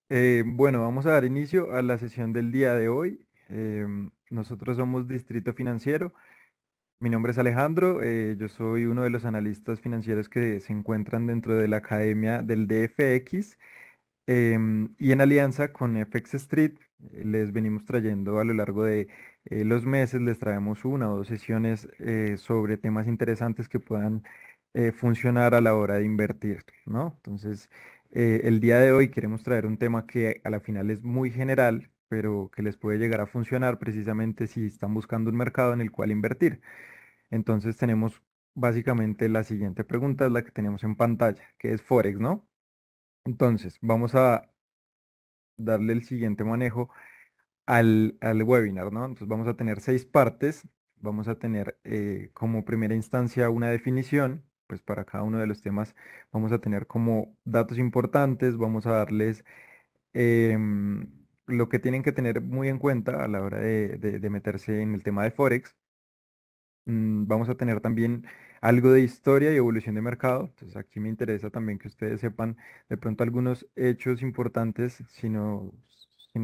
Bueno, vamos a dar inicio a la sesión del día de hoy. Nosotros somos Distrito Financiero. Mi nombre es Alejandro. Yo soy uno de los analistas financieros que se encuentran dentro de la academia del DFX. Y en alianza con FX Street, les venimos trayendo a lo largo de los meses, les traemos una o dos sesiones sobre temas interesantes que puedan funcionar a la hora de invertir, ¿no? Entonces, el día de hoy queremos traer un tema que a la final es muy general, pero que les puede llegar a funcionar precisamente si están buscando un mercado en el cual invertir. Entonces, tenemos básicamente la siguiente pregunta, es la que tenemos en pantalla, que es Forex, ¿no? Entonces, vamos a darle el siguiente manejo al webinar, ¿no? Entonces vamos a tener 6 partes. Vamos a tener como primera instancia una definición, pues para cada uno de los temas vamos a tener como datos importantes, vamos a darles em, lo que tienen que tener muy en cuenta a la hora de meterse en el tema de Forex. Vamos a tener también algo de historia y evolución de mercado. Entonces aquí me interesa también que ustedes sepan de pronto algunos hechos importantes, si no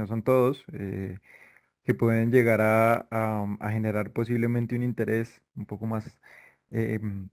son todos, que pueden llegar a generar posiblemente un interés un poco más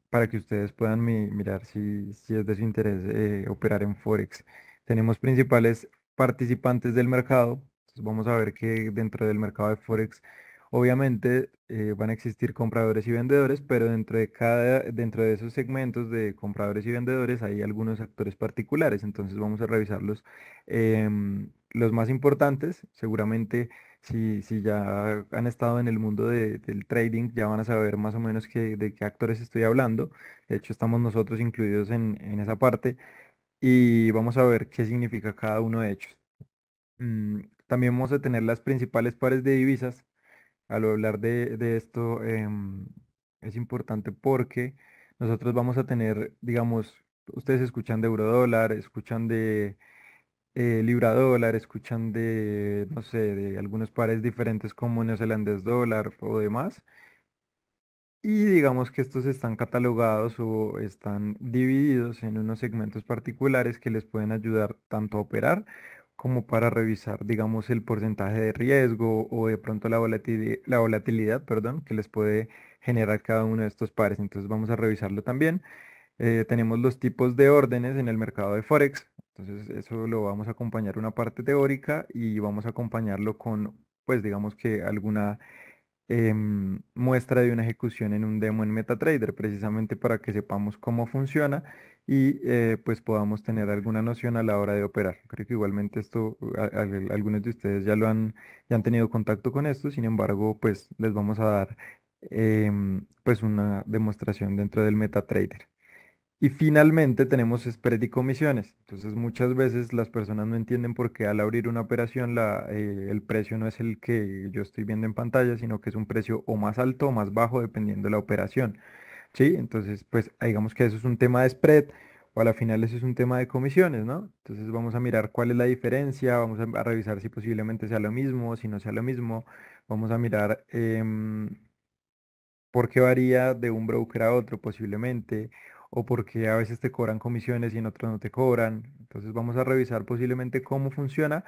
para que ustedes puedan mirar si es de su interés operar en Forex. Tenemos principales participantes del mercado. Entonces vamos a ver que dentro del mercado de Forex obviamente van a existir compradores y vendedores, pero dentro de esos segmentos de compradores y vendedores hay algunos actores particulares. Entonces vamos a revisarlos. Los más importantes, seguramente si ya han estado en el mundo del trading, ya van a saber más o menos de qué actores estoy hablando. De hecho, estamos nosotros incluidos en esa parte y vamos a ver qué significa cada uno de ellos. También vamos a tener las principales pares de divisas. Al hablar de esto, es importante porque nosotros vamos a tener, digamos, ustedes escuchan de eurodólar, escuchan de libra dólar, escuchan de, no sé, de algunos pares diferentes como neozelandés dólar o demás. Y digamos que estos están catalogados o están divididos en unos segmentos particulares que les pueden ayudar tanto a operar como para revisar, digamos, el porcentaje de riesgo o de pronto la volatilidad, perdón, que les puede generar cada uno de estos pares. Entonces vamos a revisarlo también. Tenemos los tipos de órdenes en el mercado de Forex. Entonces, eso lo vamos a acompañar una parte teórica y vamos a acompañarlo con, pues, digamos que alguna muestra de una ejecución en un demo en MetaTrader, precisamente para que sepamos cómo funciona y pues podamos tener alguna noción a la hora de operar. Creo que igualmente esto, algunos de ustedes ya han tenido contacto con esto, sin embargo, pues les vamos a dar pues una demostración dentro del MetaTrader. Y finalmente tenemos spread y comisiones. Entonces muchas veces las personas no entienden por qué al abrir una operación el precio no es el que yo estoy viendo en pantalla, sino que es un precio o más alto o más bajo dependiendo de la operación. ¿Sí? Entonces pues digamos que eso es un tema de spread o a la final eso es un tema de comisiones, ¿no? Entonces vamos a mirar cuál es la diferencia, vamos a revisar si posiblemente sea lo mismo, si no sea lo mismo. Vamos a mirar por qué varía de un broker a otro posiblemente, o por qué a veces te cobran comisiones y en otros no te cobran. Entonces vamos a revisar posiblemente cómo funciona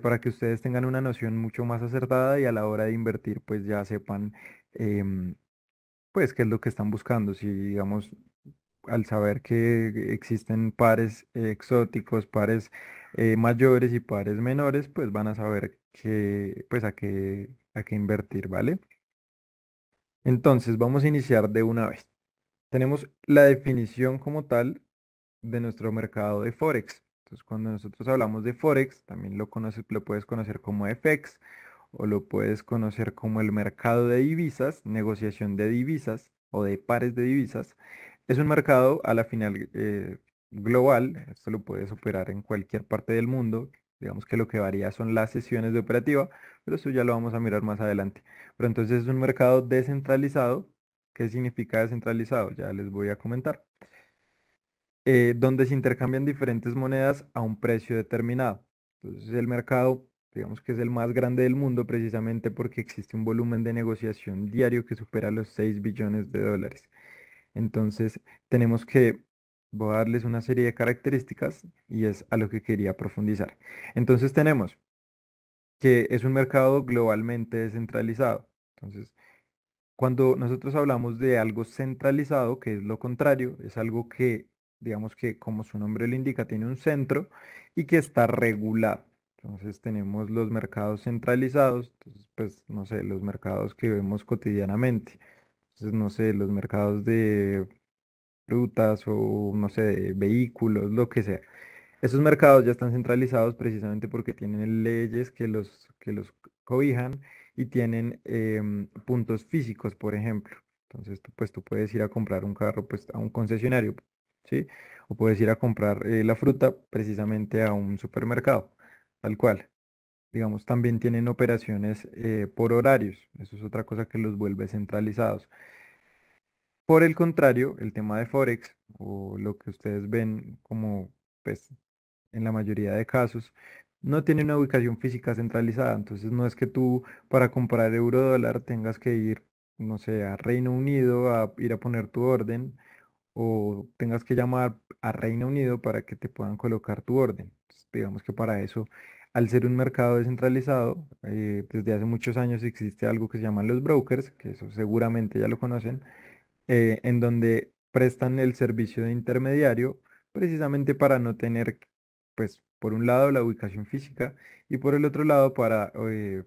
para que ustedes tengan una noción mucho más acertada y a la hora de invertir pues ya sepan em, pues qué es lo que están buscando. Si digamos al saber que existen pares exóticos, pares mayores y pares menores, pues van a saber pues a qué invertir, ¿vale? Entonces, vamos a iniciar de una vez. Tenemos la definición como tal de nuestro mercado de Forex. Entonces, cuando nosotros hablamos de Forex, también lo puedes conocer como FX o lo puedes conocer como el mercado de divisas, negociación de divisas o de pares de divisas. Es un mercado a la final global. Esto lo puedes operar en cualquier parte del mundo. Digamos que lo que varía son las sesiones de operativa, pero eso ya lo vamos a mirar más adelante. Pero entonces es un mercado descentralizado. ¿Qué significa descentralizado? Ya les voy a comentar. Donde se intercambian diferentes monedas a un precio determinado. Entonces el mercado, digamos que es el más grande del mundo precisamente porque existe un volumen de negociación diario que supera los 6 billones de dólares. Entonces tenemos que voy a darles una serie de características y es a lo que quería profundizar. Entonces tenemos que es un mercado globalmente descentralizado. Entonces, cuando nosotros hablamos de algo centralizado, que es lo contrario, es algo que, digamos que como su nombre lo indica, tiene un centro y que está regulado. Entonces tenemos los mercados centralizados, entonces, pues no sé, los mercados que vemos cotidianamente. Entonces, no sé, los mercados de frutas o no sé, de vehículos, lo que sea. Esos mercados ya están centralizados precisamente porque tienen leyes que los cobijan y tienen puntos físicos, por ejemplo. Entonces, tú puedes ir a comprar un carro pues, a un concesionario, ¿sí? O puedes ir a comprar la fruta precisamente a un supermercado, tal cual. Digamos, también tienen operaciones por horarios. Eso es otra cosa que los vuelve centralizados. Por el contrario, el tema de Forex o lo que ustedes ven como, pues, en la mayoría de casos, no tiene una ubicación física centralizada. Entonces, no es que tú para comprar euro dólar tengas que ir, no sé, a Reino Unido a ir a poner tu orden o tengas que llamar a Reino Unido para que te puedan colocar tu orden. Entonces, digamos que para eso, al ser un mercado descentralizado, desde hace muchos años existe algo que se llaman los brokers, que eso seguramente ya lo conocen, en donde prestan el servicio de intermediario precisamente para no tener, pues, por un lado la ubicación física y por el otro lado para,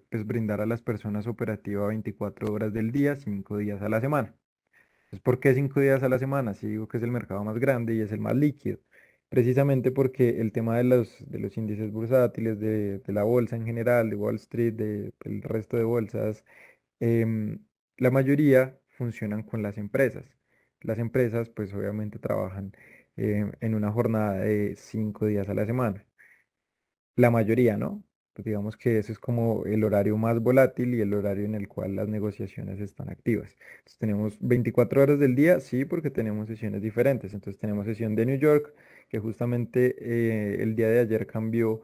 pues, brindar a las personas operativa 24 horas del día, 5 días a la semana. Pues, ¿por qué 5 días a la semana? Si digo que es el mercado más grande y es el más líquido. Precisamente porque el tema de los índices bursátiles, de la bolsa en general, de Wall Street, del resto de bolsas, em, la mayoría funcionan con las empresas. Las empresas, pues obviamente trabajan en una jornada de 5 días a la semana. La mayoría, ¿no? Pues digamos que ese es como el horario más volátil y el horario en el cual las negociaciones están activas. Entonces tenemos 24 horas del día, sí, porque tenemos sesiones diferentes. Entonces tenemos sesión de New York, que justamente el día de ayer cambió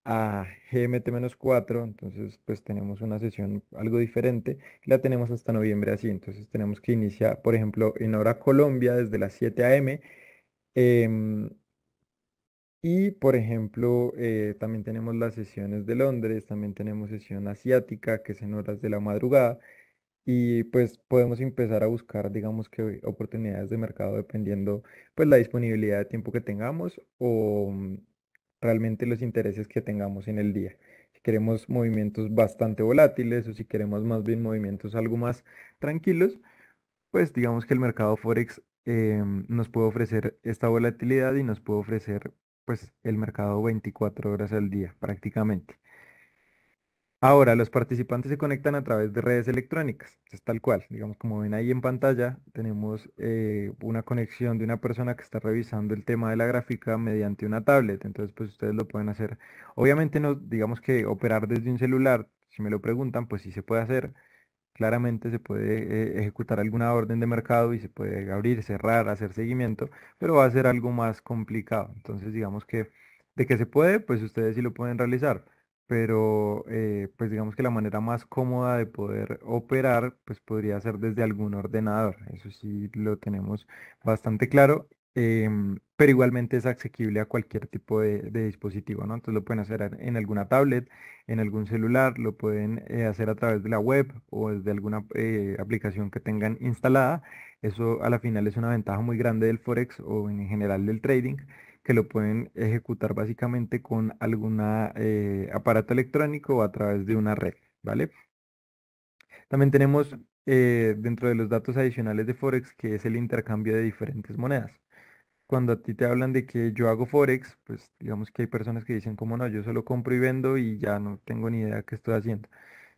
a GMT-4, entonces pues tenemos una sesión algo diferente y la tenemos hasta noviembre así, entonces tenemos que iniciar, por ejemplo, en hora Colombia desde las 7 a.m. em, y por ejemplo, también tenemos las sesiones de Londres, también tenemos sesión asiática que es en horas de la madrugada y pues podemos empezar a buscar, digamos que oportunidades de mercado dependiendo pues la disponibilidad de tiempo que tengamos o realmente los intereses que tengamos en el día. Si queremos movimientos bastante volátiles o si queremos más bien movimientos algo más tranquilos, pues digamos que el mercado Forex nos puede ofrecer esta volatilidad y nos puede ofrecer pues el mercado 24 horas al día prácticamente. Ahora, los participantes se conectan a través de redes electrónicas, es tal cual, digamos como ven ahí en pantalla, tenemos una conexión de una persona que está revisando el tema de la gráfica mediante una tablet, entonces pues ustedes lo pueden hacer. Obviamente no, digamos que operar desde un celular, si me lo preguntan, pues sí se puede hacer, claramente se puede ejecutar alguna orden de mercado y se puede abrir, cerrar, hacer seguimiento, pero va a ser algo más complicado. Entonces, digamos que de que se puede, pues ustedes sí lo pueden realizar, pero pues digamos que la manera más cómoda de poder operar, pues podría ser desde algún ordenador. Eso sí lo tenemos bastante claro. Pero igualmente es asequible a cualquier tipo de dispositivo, ¿no? Entonces lo pueden hacer en alguna tablet, en algún celular, lo pueden hacer a través de la web o desde alguna aplicación que tengan instalada. Eso a la final es una ventaja muy grande del Forex o en general del trading, que lo pueden ejecutar básicamente con alguna aparato electrónico o a través de una red, ¿vale? También tenemos dentro de los datos adicionales de Forex que es el intercambio de diferentes monedas. Cuando a ti te hablan de que yo hago Forex, pues digamos que hay personas que dicen como no, yo solo compro y vendo y ya no tengo ni idea qué estoy haciendo.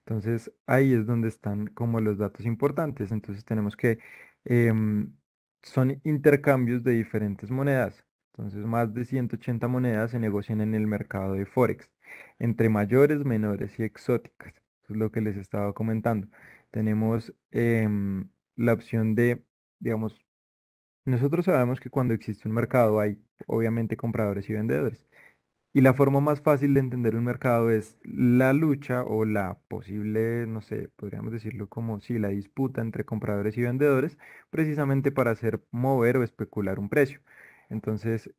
Entonces ahí es donde están como los datos importantes. Entonces tenemos que em, son intercambios de diferentes monedas. Entonces más de 180 monedas se negocian en el mercado de Forex, entre mayores, menores y exóticas. Eso es lo que les estaba comentando. Tenemos la opción de, digamos, nosotros sabemos que cuando existe un mercado hay obviamente compradores y vendedores. Y la forma más fácil de entender un mercado es la lucha o la posible, no sé, podríamos decirlo como si la disputa entre compradores y vendedores, precisamente para hacer mover o especular un precio. Entonces,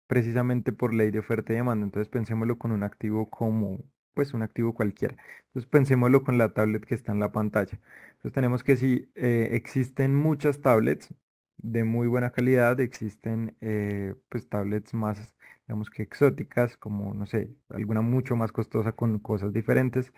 precisamente por ley de oferta y demanda. Entonces pensémoslo con un activo como, pues un activo cualquiera. Entonces pensémoslo con la tablet que está en la pantalla. Entonces tenemos que si existen muchas tablets de muy buena calidad, existen pues tablets más, digamos que exóticas, como no sé, alguna mucho más costosa con cosas diferentes.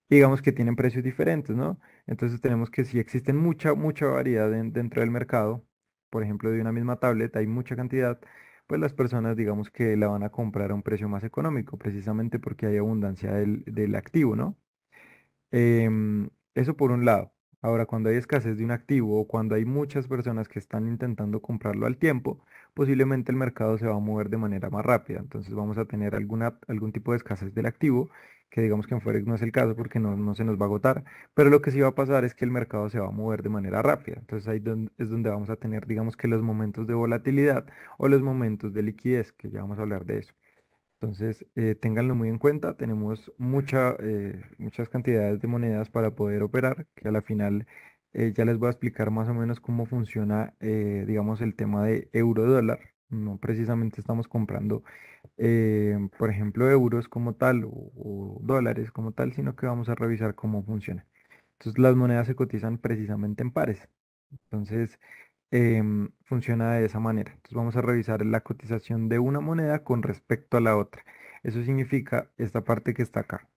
Y digamos que tienen precios diferentes, ¿no? Entonces tenemos que si existen mucha variedad dentro del mercado, por ejemplo, de una misma tablet hay mucha cantidad, pues las personas digamos que la van a comprar a un precio más económico, precisamente porque hay abundancia del activo, ¿no? Eso por un lado. Ahora, cuando hay escasez de un activo o cuando hay muchas personas que están intentando comprarlo al tiempo, posiblemente el mercado se va a mover de manera más rápida. Entonces vamos a tener algún tipo de escasez del activo, que digamos que en Forex no es el caso porque no se nos va a agotar. Pero lo que sí va a pasar es que el mercado se va a mover de manera rápida. Entonces ahí es donde vamos a tener, digamos que los momentos de volatilidad o los momentos de liquidez, que ya vamos a hablar de eso. Entonces, ténganlo muy en cuenta, tenemos muchas cantidades de monedas para poder operar, que a la final ya les voy a explicar más o menos cómo funciona, digamos, el tema de euro-dólar. No precisamente estamos comprando, por ejemplo, euros como tal o dólares como tal, sino que vamos a revisar cómo funciona. Entonces, las monedas se cotizan precisamente en pares. Entonces, funciona de esa manera. Entonces vamos a revisar la cotización de una moneda con respecto a la otra. Eso significa esta parte que está acá.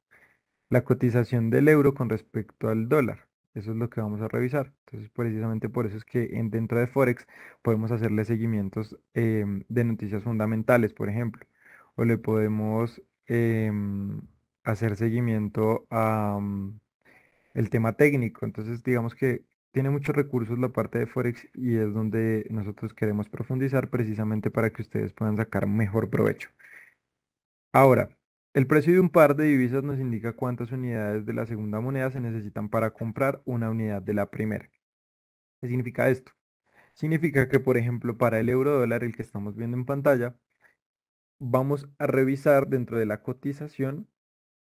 La cotización del euro con respecto al dólar. Eso es lo que vamos a revisar. Entonces, precisamente por eso es que dentro de Forex podemos hacerle seguimientos de noticias fundamentales, por ejemplo. O le podemos hacer seguimiento a el tema técnico. Entonces, digamos que tiene muchos recursos la parte de Forex y es donde nosotros queremos profundizar precisamente para que ustedes puedan sacar mejor provecho. Ahora, el precio de un par de divisas nos indica cuántas unidades de la segunda moneda se necesitan para comprar una unidad de la primera. ¿Qué significa esto? Significa que, por ejemplo, para el euro dólar, el que estamos viendo en pantalla, vamos a revisar dentro de la cotización.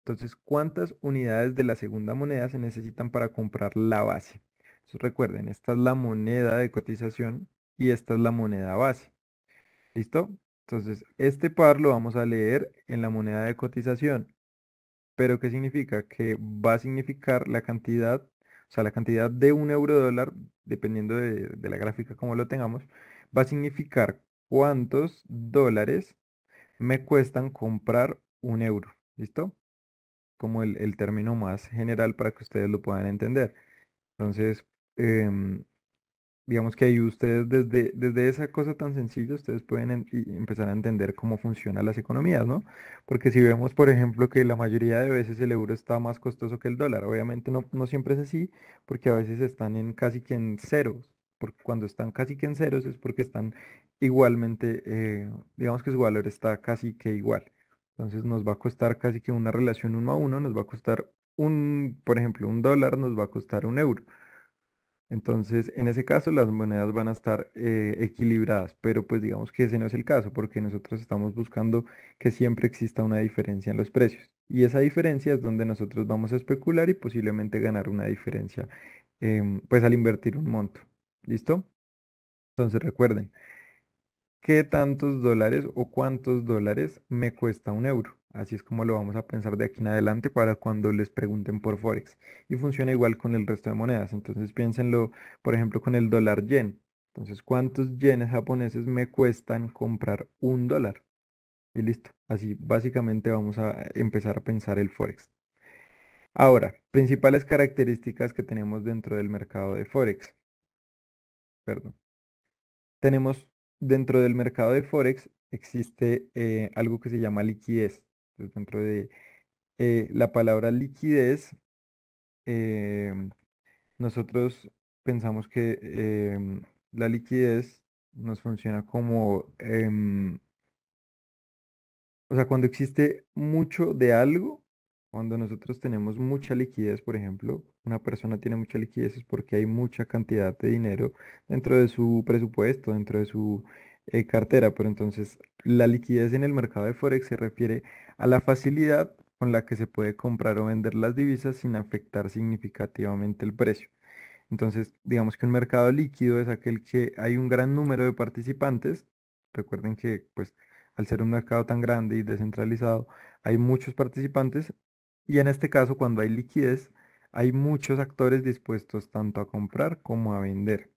Entonces, ¿cuántas unidades de la segunda moneda se necesitan para comprar la base? Entonces, recuerden, esta es la moneda de cotización y esta es la moneda base. ¿Listo? Entonces, este par lo vamos a leer en la moneda de cotización. ¿Pero qué significa? Que va a significar la cantidad, o sea, la cantidad de un euro dólar, dependiendo de la gráfica como lo tengamos, va a significar cuántos dólares me cuestan comprar un euro. ¿Listo? Como el término más general para que ustedes lo puedan entender. Entonces, em, digamos que ahí ustedes desde esa cosa tan sencilla, ustedes pueden empezar a entender cómo funcionan las economías, ¿no? Porque si vemos, por ejemplo, que la mayoría de veces el euro está más costoso que el dólar, obviamente no siempre es así, porque a veces están en casi que en ceros. Porque cuando están casi que en ceros es porque están igualmente, digamos que su valor está casi que igual. Entonces nos va a costar casi que una relación uno a uno, nos va a costar por ejemplo, un dólar nos va a costar un euro. Entonces, en ese caso, las monedas van a estar equilibradas, pero pues digamos que ese no es el caso, porque nosotros estamos buscando que siempre exista una diferencia en los precios. Y esa diferencia es donde nosotros vamos a especular y posiblemente ganar una diferencia, pues al invertir un monto. ¿Listo? Entonces, recuerden. ¿Qué tantos dólares o cuántos dólares me cuesta un euro? Así es como lo vamos a pensar de aquí en adelante para cuando les pregunten por Forex. Y funciona igual con el resto de monedas. Entonces piénsenlo, por ejemplo, con el dólar yen. Entonces, ¿cuántos yenes japoneses me cuestan comprar un dólar? Y listo. Así básicamente vamos a empezar a pensar el Forex. Ahora, principales características que tenemos dentro del mercado de Forex. Perdón. Tenemos dentro del mercado de Forex existe algo que se llama liquidez. Entonces, dentro de la palabra liquidez, em, nosotros pensamos que la liquidez nos funciona como, o sea, cuando existe mucho de algo, cuando nosotros tenemos mucha liquidez, por ejemplo, una persona tiene mucha liquidez es porque hay mucha cantidad de dinero dentro de su presupuesto, dentro de su cartera. Pero entonces, la liquidez en el mercado de Forex se refiere a la facilidad con la que se puede comprar o vender las divisas sin afectar significativamente el precio. Entonces, digamos que un mercado líquido es aquel que hay un gran número de participantes. Recuerden que, pues, al ser un mercado tan grande y descentralizado, hay muchos participantes. Y en este caso, cuando hay liquidez, hay muchos actores dispuestos tanto a comprar como a vender,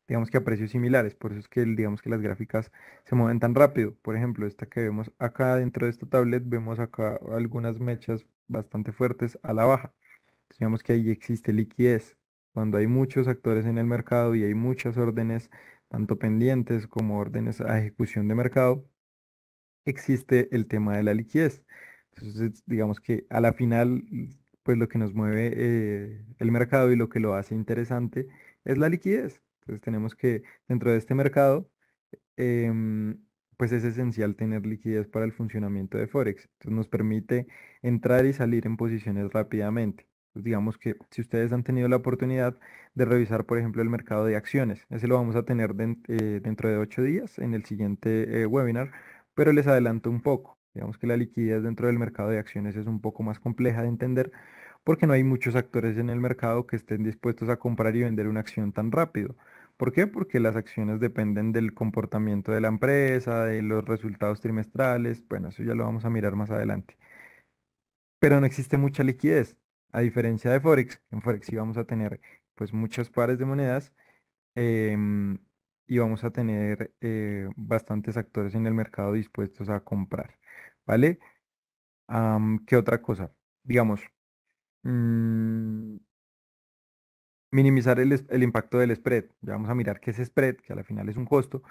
digamos que a precios similares. Por eso es que digamos que las gráficas se mueven tan rápido. Por ejemplo, esta que vemos acá dentro de esta tablet, vemos acá algunas mechas bastante fuertes a la baja. Entonces, digamos que ahí existe liquidez. Cuando hay muchos actores en el mercado y hay muchas órdenes, tanto pendientes como órdenes a ejecución de mercado, existe el tema de la liquidez. Entonces, digamos que a la final, pues lo que nos mueve el mercado y lo que lo hace interesante es la liquidez. Entonces, tenemos que dentro de este mercado, em, pues es esencial tener liquidez para el funcionamiento de Forex. Entonces, nos permite entrar y salir en posiciones rápidamente. Pues digamos que si ustedes han tenido la oportunidad de revisar, por ejemplo, el mercado de acciones, ese lo vamos a tener dentro de 8 días en el siguiente webinar, pero les adelanto un poco. Digamos que la liquidez dentro del mercado de acciones es un poco más compleja de entender porque no hay muchos actores en el mercado que estén dispuestos a comprar y vender una acción tan rápido. ¿Por qué? Porque las acciones dependen del comportamiento de la empresa, de los resultados trimestrales. Bueno, eso ya lo vamos a mirar más adelante. Pero no existe mucha liquidez. A diferencia de Forex, en Forex sí vamos a tener pues muchos pares de monedas, em, y vamos a tener bastantes actores en el mercado dispuestos a comprar. ¿Vale? ¿Qué otra cosa? Digamos, mm, minimizar el impacto del spread. Ya vamos a mirar qué es spread, que a la final es un costo,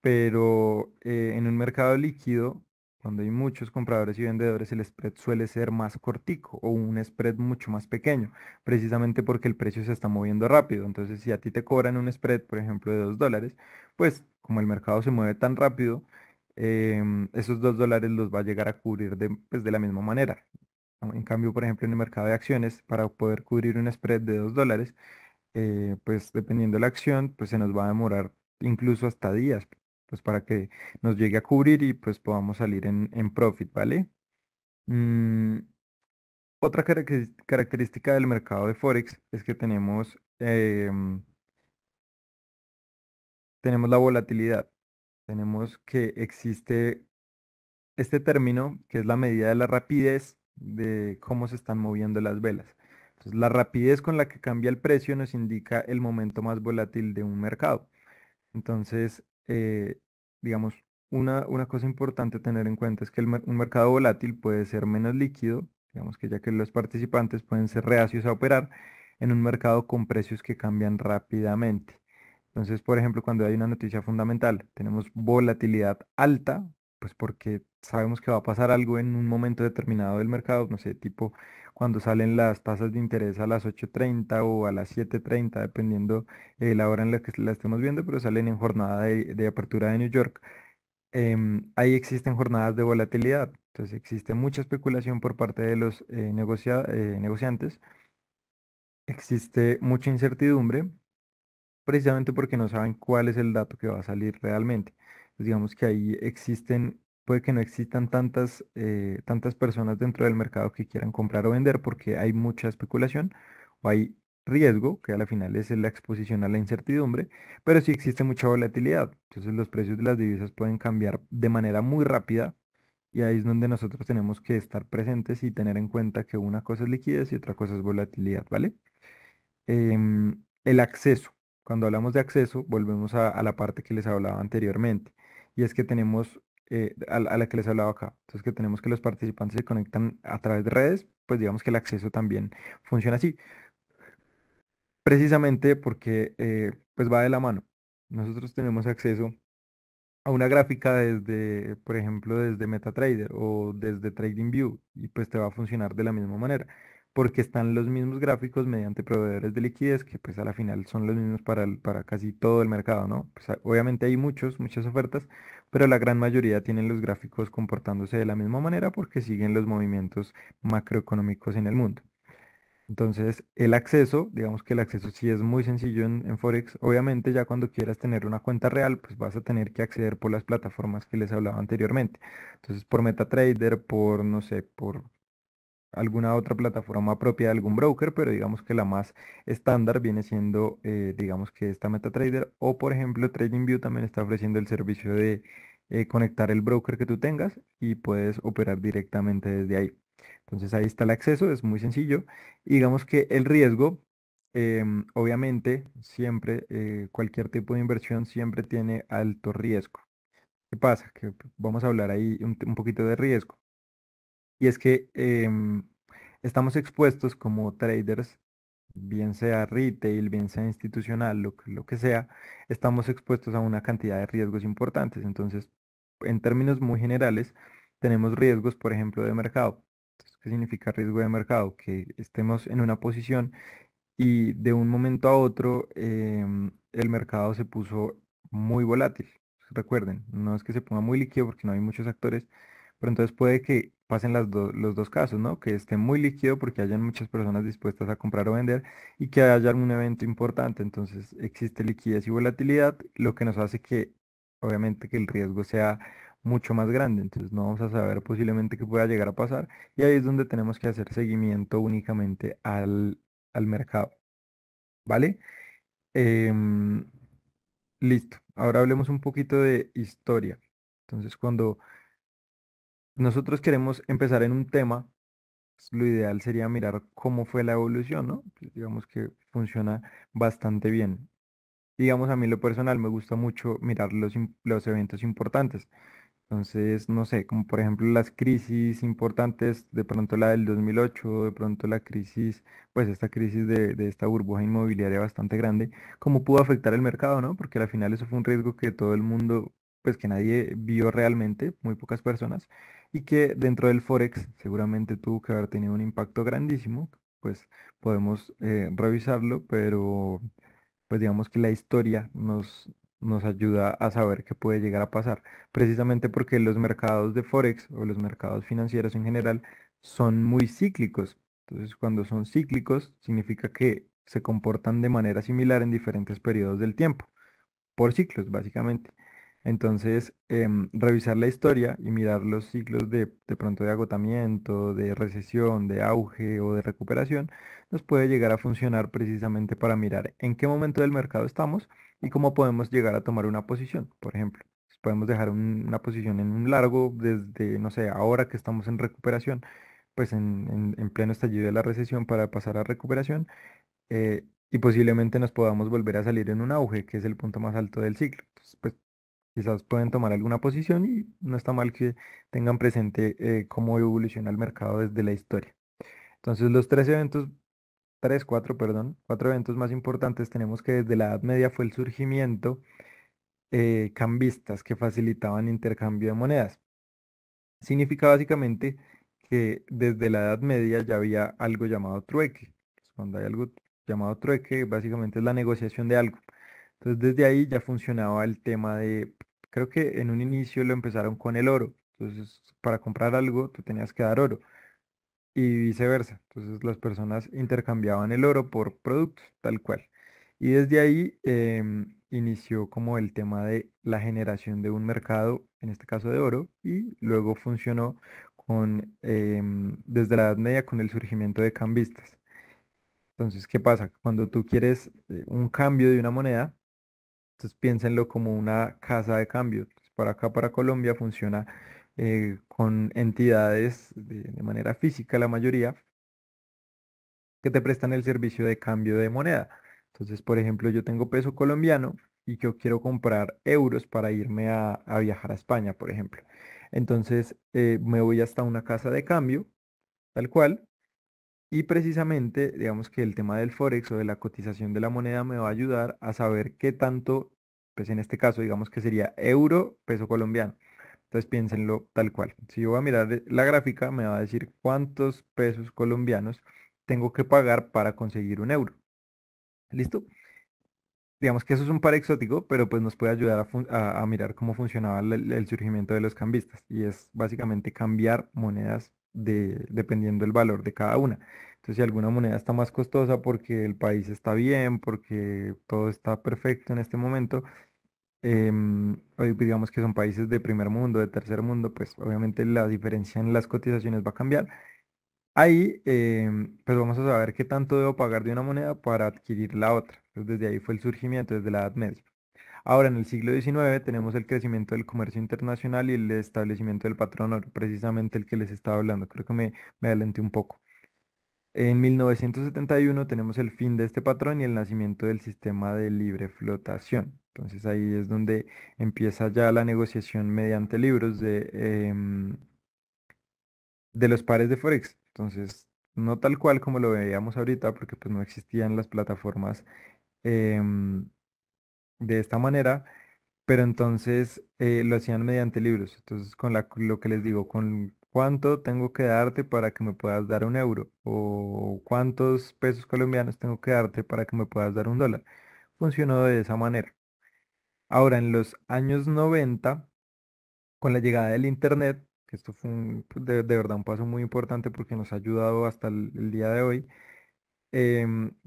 pero en un mercado líquido, cuando hay muchos compradores y vendedores, el spread suele ser más cortico o un spread mucho más pequeño, precisamente porque el precio se está moviendo rápido. Entonces, si a ti te cobran un spread, por ejemplo, de $2, pues como el mercado se mueve tan rápido, esos $2 los va a llegar a cubrir pues, de la misma manera. En cambio, por ejemplo, en el mercado de acciones, para poder cubrir un spread de $2, pues dependiendo de la acción, pues se nos va a demorar incluso hasta días, pues para que nos llegue a cubrir y pues podamos salir en profit, ¿vale? Mm, otra característica del mercado de Forex es que tenemos la volatilidad, tenemos que existe este término que es la medida de la rapidez de cómo se están moviendo las velas. Entonces, la rapidez con la que cambia el precio nos indica el momento más volátil de un mercado. Entonces, digamos, una cosa importante a tener en cuenta es que un mercado volátil puede ser menos líquido, digamos que ya que los participantes pueden ser reacios a operar en un mercado con precios que cambian rápidamente. Entonces, por ejemplo, cuando hay una noticia fundamental, tenemos volatilidad alta, pues porque sabemos que va a pasar algo en un momento determinado del mercado, no sé, tipo cuando salen las tasas de interés a las 8:30 o a las 7:30, dependiendo la hora en la que la estemos viendo, pero salen en jornada de apertura de New York. Ahí existen jornadas de volatilidad, entonces existe mucha especulación por parte de los negociantes, existe mucha incertidumbre, precisamente porque no saben cuál es el dato que va a salir realmente. Pues digamos que ahí existen, puede que no existan tantas personas dentro del mercado que quieran comprar o vender porque hay mucha especulación o hay riesgo, que a la final es la exposición a la incertidumbre, pero sí existe mucha volatilidad. Entonces los precios de las divisas pueden cambiar de manera muy rápida y ahí es donde nosotros tenemos que estar presentes y tener en cuenta que una cosa es liquidez y otra cosa es volatilidad, ¿vale? El acceso. Cuando hablamos de acceso, volvemos a la parte que les hablaba anteriormente. Y es que tenemos, a la que les hablaba acá. Entonces, que tenemos que los participantes se conectan a través de redes, pues digamos que el acceso también funciona así. Precisamente porque, pues va de la mano. Nosotros tenemos acceso a una gráfica desde, por ejemplo, desde MetaTrader o desde TradingView y pues te va a funcionar de la misma manera, porque están los mismos gráficos mediante proveedores de liquidez que pues a la final son los mismos para casi todo el mercado, ¿no? Pues obviamente hay muchas ofertas, pero la gran mayoría tienen los gráficos comportándose de la misma manera porque siguen los movimientos macroeconómicos en el mundo. Entonces, el acceso, digamos que el acceso sí es muy sencillo en Forex. Obviamente, ya cuando quieras tener una cuenta real, pues vas a tener que acceder por las plataformas que les hablaba anteriormente. Entonces, por MetaTrader, por, no sé, alguna otra plataforma propia de algún broker, pero digamos que la más estándar viene siendo, digamos que esta MetaTrader, o por ejemplo TradingView también está ofreciendo el servicio de conectar el broker que tú tengas y puedes operar directamente desde ahí. Entonces ahí está el acceso, es muy sencillo. Y digamos que el riesgo, obviamente, siempre, cualquier tipo de inversión siempre tiene alto riesgo. ¿Qué pasa? Que vamos a hablar ahí un poquito de riesgo. Y es que estamos expuestos como traders, bien sea retail, bien sea institucional, lo que sea, estamos expuestos a una cantidad de riesgos importantes. Entonces, en términos muy generales, tenemos riesgos, por ejemplo, de mercado. Entonces, ¿qué significa riesgo de mercado? Que estemos en una posición y de un momento a otro el mercado se puso muy volátil. Recuerden, no es que se ponga muy líquido porque no hay muchos actores, pero entonces puede que pasen los dos casos, ¿no? Que esté muy líquido porque hayan muchas personas dispuestas a comprar o vender y que haya algún evento importante. Entonces existe liquidez y volatilidad, lo que nos hace que, obviamente, que el riesgo sea mucho más grande. Entonces no vamos a saber posiblemente qué pueda llegar a pasar y ahí es donde tenemos que hacer seguimiento únicamente al mercado. ¿Vale? Em, listo. Ahora hablemos un poquito de historia. Entonces, cuando nosotros queremos empezar en un tema, pues, lo ideal sería mirar cómo fue la evolución, ¿no? Pues, digamos que funciona bastante bien. Digamos, a mí en lo personal me gusta mucho mirar los eventos importantes. Entonces, no sé, como por ejemplo las crisis importantes, de pronto la del 2008, de pronto la crisis, pues esta crisis de esta burbuja inmobiliaria bastante grande, cómo pudo afectar el mercado, ¿no? Porque al final eso fue un riesgo que todo el mundo, pues que nadie vio realmente, muy pocas personas, y que dentro del Forex seguramente tuvo que haber tenido un impacto grandísimo, pues podemos revisarlo, pero pues digamos que la historia nos ayuda a saber qué puede llegar a pasar, precisamente porque los mercados de Forex o los mercados financieros en general son muy cíclicos. Entonces, cuando son cíclicos, significa que se comportan de manera similar en diferentes periodos del tiempo por ciclos, básicamente. Entonces, revisar la historia y mirar los ciclos de pronto de agotamiento, de recesión, de auge o de recuperación, nos puede llegar a funcionar precisamente para mirar en qué momento del mercado estamos y cómo podemos llegar a tomar una posición. Por ejemplo, podemos dejar una posición en un largo desde, no sé, ahora que estamos en recuperación, pues en pleno estallido de la recesión para pasar a recuperación y posiblemente nos podamos volver a salir en un auge, que es el punto más alto del ciclo. Entonces, pues quizás pueden tomar alguna posición y no está mal que tengan presente cómo evoluciona el mercado desde la historia. Entonces, los cuatro, perdón, cuatro eventos más importantes tenemos que desde la Edad Media fue el surgimiento cambistas que facilitaban intercambio de monedas. Significa básicamente que desde la Edad Media ya había algo llamado trueque. Pues, cuando hay algo llamado trueque, básicamente es la negociación de algo. Entonces desde ahí ya funcionaba el tema de, creo que en un inicio lo empezaron con el oro. Entonces para comprar algo tú tenías que dar oro y viceversa. Entonces las personas intercambiaban el oro por productos, tal cual. Y desde ahí inició como el tema de la generación de un mercado, en este caso de oro, y luego funcionó desde la Edad Media con el surgimiento de cambistas. Entonces, ¿qué pasa? Cuando tú quieres un cambio de una moneda, entonces piénsenlo como una casa de cambio. Entonces, para acá, para Colombia, funciona con entidades de manera física, la mayoría, que te prestan el servicio de cambio de moneda. Entonces, por ejemplo, yo tengo peso colombiano y yo quiero comprar euros para irme a viajar a España, por ejemplo. Entonces, me voy hasta una casa de cambio, tal cual, y precisamente, digamos que el tema del Forex o de la cotización de la moneda me va a ayudar a saber qué tanto, pues en este caso, digamos que sería euro, peso colombiano. Entonces piénsenlo tal cual. Si yo voy a mirar la gráfica, me va a decir cuántos pesos colombianos tengo que pagar para conseguir un euro. ¿Listo? Digamos que eso es un par exótico, pero pues nos puede ayudar a mirar cómo funcionaba el surgimiento de los cambistas. Y es básicamente cambiar monedas dependiendo del valor de cada una. Entonces, si alguna moneda está más costosa porque el país está bien, porque todo está perfecto en este momento, hoy digamos que son países de primer mundo, de tercer mundo, pues obviamente la diferencia en las cotizaciones va a cambiar Ahí, pues vamos a saber qué tanto debo pagar de una moneda para adquirir la otra. Entonces, desde ahí fue el surgimiento, desde la Edad Media. Ahora, en el siglo XIX, tenemos el crecimiento del comercio internacional y el establecimiento del patrón oro, precisamente el que les estaba hablando. Creo que me adelanté un poco. En 1971 tenemos el fin de este patrón y el nacimiento del sistema de libre flotación. Entonces ahí es donde empieza ya la negociación mediante libros de los pares de Forex. Entonces, no tal cual como lo veíamos ahorita, porque pues no existían las plataformas em, de esta manera, pero entonces lo hacían mediante libros. Entonces, lo que les digo, con cuánto tengo que darte para que me puedas dar un euro, o cuántos pesos colombianos tengo que darte para que me puedas dar un dólar. Funcionó de esa manera. Ahora, en los años 90, con la llegada del Internet, que esto fue de verdad un paso muy importante porque nos ha ayudado hasta el día de hoy,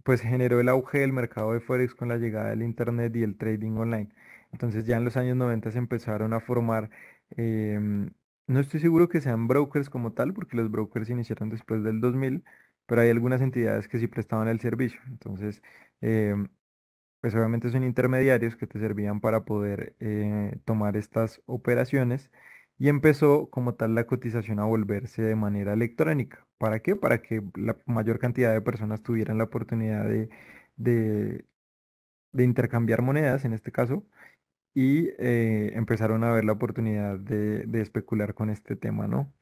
pues generó el auge del mercado de Forex con la llegada del Internet y el trading online. Entonces ya en los años 90 se empezaron a formar, em, no estoy seguro que sean brokers como tal, porque los brokers se iniciaron después del 2000, pero hay algunas entidades que sí prestaban el servicio. Entonces, em, pues obviamente son intermediarios que te servían para poder tomar estas operaciones y empezó como tal la cotización a volverse de manera electrónica. ¿Para qué? Para que la mayor cantidad de personas tuvieran la oportunidad de, de intercambiar monedas, en este caso, y empezaron a ver la oportunidad de especular con este tema, ¿no?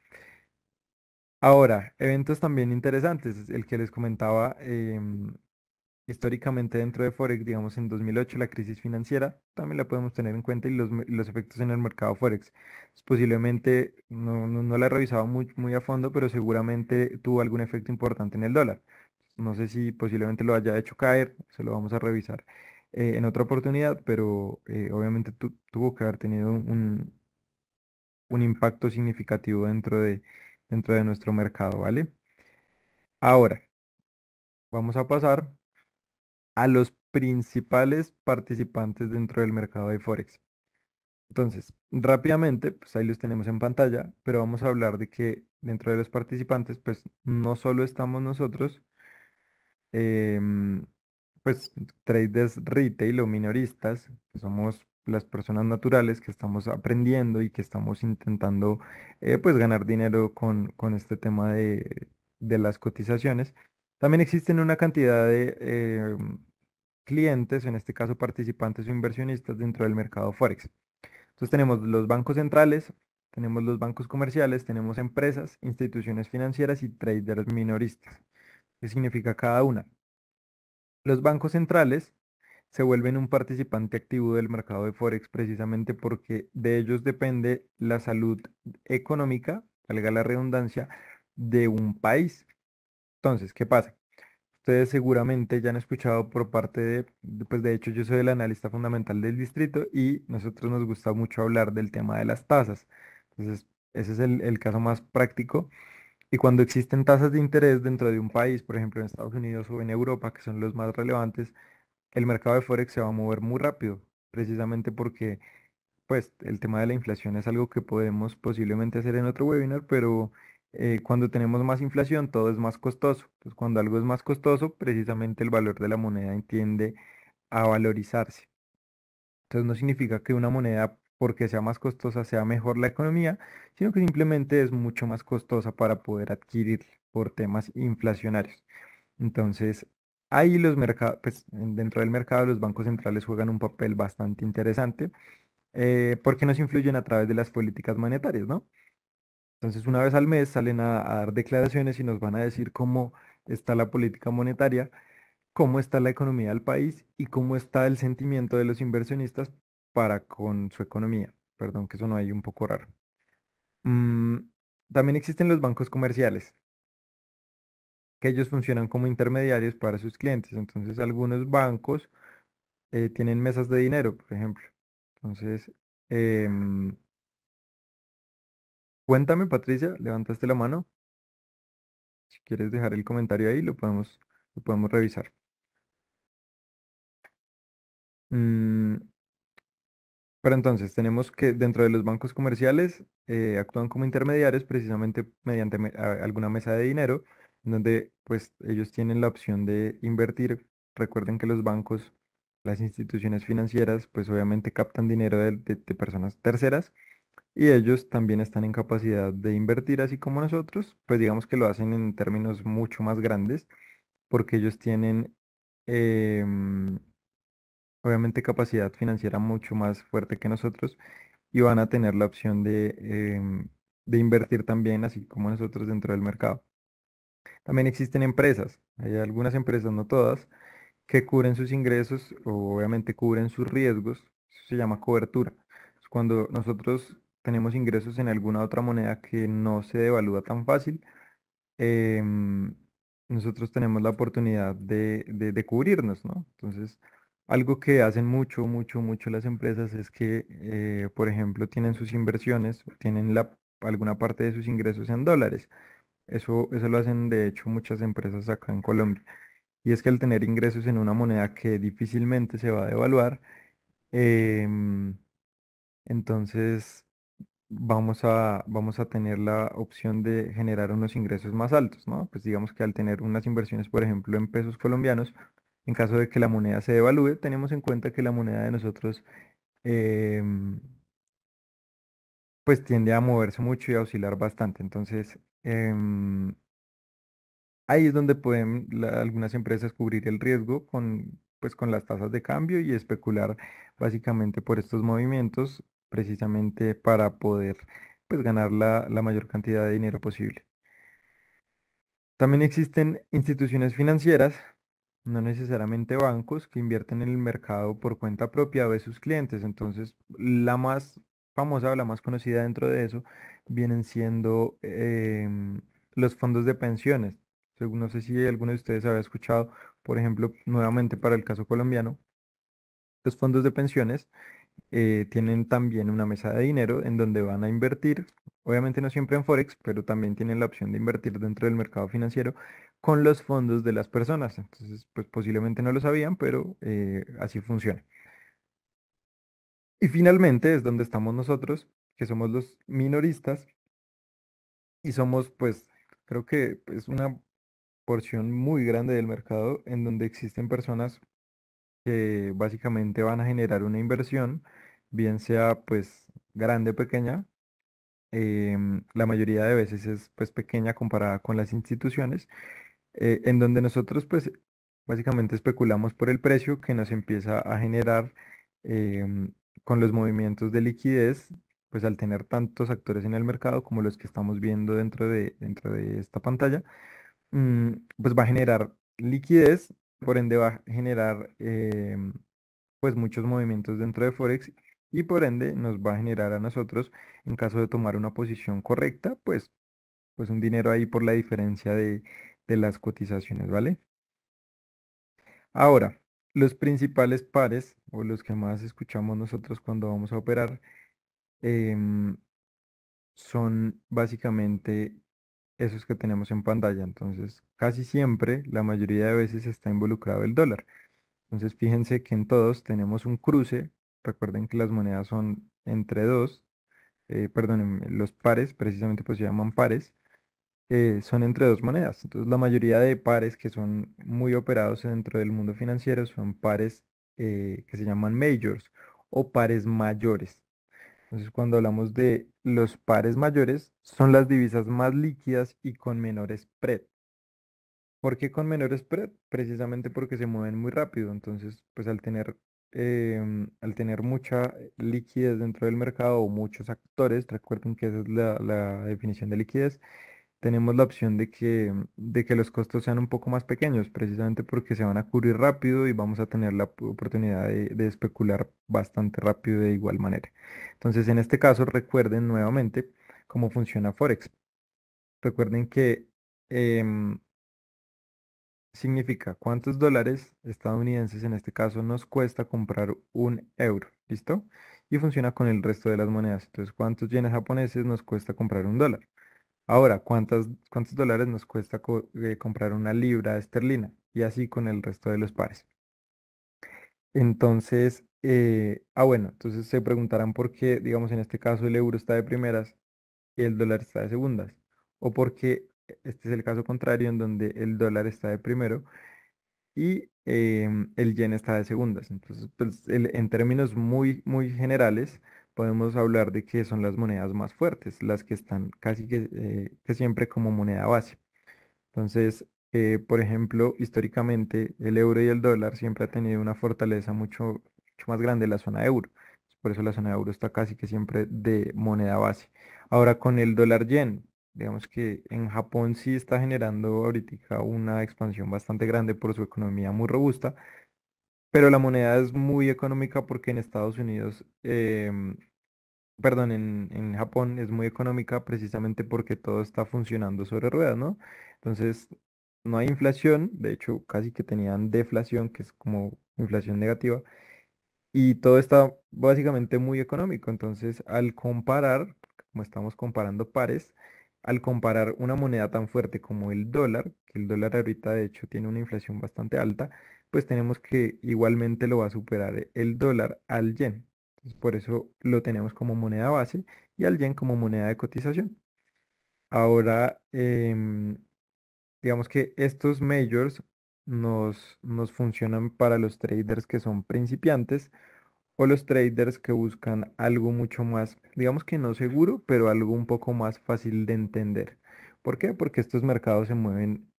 Ahora, eventos también interesantes, el que les comentaba, históricamente dentro de Forex, digamos en 2008, la crisis financiera, también la podemos tener en cuenta y los efectos en el mercado Forex. Posiblemente, no la he revisado muy a fondo, pero seguramente tuvo algún efecto importante en el dólar. No sé si posiblemente lo haya hecho caer, se lo vamos a revisar en otra oportunidad, pero obviamente tuvo que haber tenido un impacto significativo dentro de nuestro mercado, ¿vale? Ahora, vamos a pasar a los principales participantes dentro del mercado de Forex. Entonces, rápidamente, pues ahí los tenemos en pantalla, pero vamos a hablar de que dentro de los participantes, pues no solo estamos nosotros, em, pues traders retail o minoristas, que somos las personas naturales que estamos aprendiendo y que estamos intentando pues ganar dinero con este tema de las cotizaciones. También existen una cantidad de clientes, en este caso participantes o inversionistas dentro del mercado Forex. Entonces tenemos los bancos centrales, tenemos los bancos comerciales, tenemos empresas, instituciones financieras y traders minoristas. ¿Qué significa cada una? Los bancos centrales se vuelven un participante activo del mercado de Forex precisamente porque de ellos depende la salud económica, valga la redundancia, de un país. Entonces, ¿qué pasa? Ustedes seguramente ya han escuchado por parte pues de hecho yo soy el analista fundamental del distrito y nosotros nos gusta mucho hablar del tema de las tasas. Entonces, ese es el caso más práctico. Y cuando existen tasas de interés dentro de un país, por ejemplo en Estados Unidos o en Europa, que son los más relevantes, el mercado de Forex se va a mover muy rápido, precisamente porque pues el tema de la inflación es algo que podemos posiblemente hacer en otro webinar, pero cuando tenemos más inflación todo es más costoso. Entonces, cuando algo es más costoso, precisamente el valor de la moneda tiende a valorizarse. Entonces, no significa que una moneda, porque sea más costosa, sea mejor la economía, sino que simplemente es mucho más costosa para poder adquirir por temas inflacionarios. Entonces, ahí los mercados, pues dentro del mercado los bancos centrales juegan un papel bastante interesante porque nos influyen a través de las políticas monetarias, ¿no? Entonces, una vez al mes salen a dar declaraciones y nos van a decir cómo está la política monetaria, cómo está la economía del país y cómo está el sentimiento de los inversionistas para con su economía. Perdón, que eso no hay un poco raro. Mm, también existen los bancos comerciales, que ellos funcionan como intermediarios para sus clientes. Entonces, algunos bancos tienen mesas de dinero, por ejemplo. Entonces, em, cuéntame, Patricia, levantaste la mano. Si quieres dejar el comentario ahí, lo podemos revisar. Mm, Pero entonces tenemos que dentro de los bancos comerciales actúan como intermediarios precisamente mediante alguna mesa de dinero, en donde pues ellos tienen la opción de invertir. Recuerden que los bancos, las instituciones financieras, pues obviamente captan dinero de personas terceras y ellos también están en capacidad de invertir así como nosotros, pues digamos que lo hacen en términos mucho más grandes porque ellos tienen em, obviamente capacidad financiera mucho más fuerte que nosotros y van a tener la opción de invertir también, así como nosotros dentro del mercado. También existen empresas, hay algunas empresas, no todas, que cubren sus ingresos o obviamente cubren sus riesgos. Eso se llama cobertura. Es cuando nosotros tenemos ingresos en alguna otra moneda que no se devalúa tan fácil, em, nosotros tenemos la oportunidad de cubrirnos, ¿no? Entonces, algo que hacen mucho, mucho, mucho las empresas es que, por ejemplo, tienen sus inversiones, tienen alguna parte de sus ingresos en dólares. Eso lo hacen, de hecho, muchas empresas acá en Colombia. Y es que al tener ingresos en una moneda que difícilmente se va a devaluar, em, entonces vamos a tener la opción de generar unos ingresos más altos, ¿no? Pues digamos que al tener unas inversiones, por ejemplo, en pesos colombianos, en caso de que la moneda se devalúe, tenemos en cuenta que la moneda de nosotros em, pues tiende a moverse mucho y a oscilar bastante. Entonces, ahí es donde pueden algunas empresas cubrir el riesgo pues, con las tasas de cambio y especular básicamente por estos movimientos, precisamente para poder pues, ganar la mayor cantidad de dinero posible. También existen instituciones financieras, no necesariamente bancos, que invierten en el mercado por cuenta propia de sus clientes. Entonces, la más famosa o la más conocida dentro de eso vienen siendo los fondos de pensiones. Según no sé si alguno de ustedes había escuchado, por ejemplo, nuevamente para el caso colombiano, los fondos de pensiones tienen también una mesa de dinero en donde van a invertir, obviamente no siempre en Forex, pero también tienen la opción de invertir dentro del mercado financiero con los fondos de las personas. Entonces, pues posiblemente no lo sabían, pero así funciona. Y finalmente es donde estamos nosotros, que somos los minoristas y somos, pues, creo que es una porción muy grande del mercado en donde existen personas que básicamente van a generar una inversión, bien sea pues grande o pequeña. La mayoría de veces es pues pequeña comparada con las instituciones, en donde nosotros pues básicamente especulamos por el precio que nos empieza a generar em, con los movimientos de liquidez, pues al tener tantos actores en el mercado como los que estamos viendo dentro de esta pantalla, pues va a generar liquidez, por ende va a generar pues muchos movimientos dentro de Forex y por ende nos va a generar a nosotros, en caso de tomar una posición correcta, pues un dinero ahí por la diferencia de las cotizaciones, ¿vale? Ahora, los principales pares o los que más escuchamos nosotros cuando vamos a operar em, son básicamente esos que tenemos en pantalla. Entonces, casi siempre, la mayoría de veces está involucrado el dólar. Entonces, fíjense que en todos tenemos un cruce. Recuerden que las monedas son entre dos, perdón, los pares, precisamente pues se llaman pares, son entre dos monedas. Entonces, la mayoría de pares que son muy operados dentro del mundo financiero son pares que se llaman majors o pares mayores. Entonces, cuando hablamos de los pares mayores, son las divisas más líquidas y con menor spread. ¿Por qué con menor spread? Precisamente porque se mueven muy rápido. Entonces, pues al tener mucha liquidez dentro del mercado o muchos actores, recuerden que esa es la definición de liquidez, tenemos la opción de que los costos sean un poco más pequeños, precisamente porque se van a cubrir rápido y vamos a tener la oportunidad de especular bastante rápido de igual manera. Entonces, en este caso, recuerden nuevamente cómo funciona Forex. Recuerden que em, significa cuántos dólares estadounidenses en este caso nos cuesta comprar un euro, ¿listo? Y funciona con el resto de las monedas. Entonces, ¿cuántos yenes japoneses nos cuesta comprar un dólar? Ahora, ¿cuántos dólares nos cuesta comprar una libra esterlina? Y así con el resto de los pares. Entonces, Bueno, entonces se preguntarán por qué, digamos, en este caso el euro está de primeras y el dólar está de segundas. O por qué este es el caso contrario en donde el dólar está de primero y el yen está de segundas. Entonces, pues, en términos muy generales, podemos hablar de que son las monedas más fuertes, las que están casi que siempre como moneda base. Entonces, por ejemplo, históricamente el euro y el dólar siempre ha tenido una fortaleza mucho más grande en la zona euro. Por eso la zona euro está casi que siempre de moneda base. Ahora con el dólar yen, digamos que en Japón sí está generando ahorita una expansión bastante grande por su economía muy robusta, pero la moneda es muy económica porque en Estados Unidos, perdón, en Japón es muy económica precisamente porque todo está funcionando sobre ruedas, ¿no? Entonces, no hay inflación, de hecho, casi que tenían deflación, que es como inflación negativa, y todo está básicamente muy económico. Entonces, al comparar, como estamos comparando pares, al comparar una moneda tan fuerte como el dólar, que el dólar ahorita de hecho tiene una inflación bastante alta, pues tenemos que igualmente lo va a superar el dólar al yen. Entonces, por eso lo tenemos como moneda base y al yen como moneda de cotización. Ahora, digamos que estos majors nos funcionan para los traders que son principiantes o los traders que buscan algo mucho más, digamos que no seguro, pero algo un poco más fácil de entender. ¿Por qué? Porque estos mercados se mueven,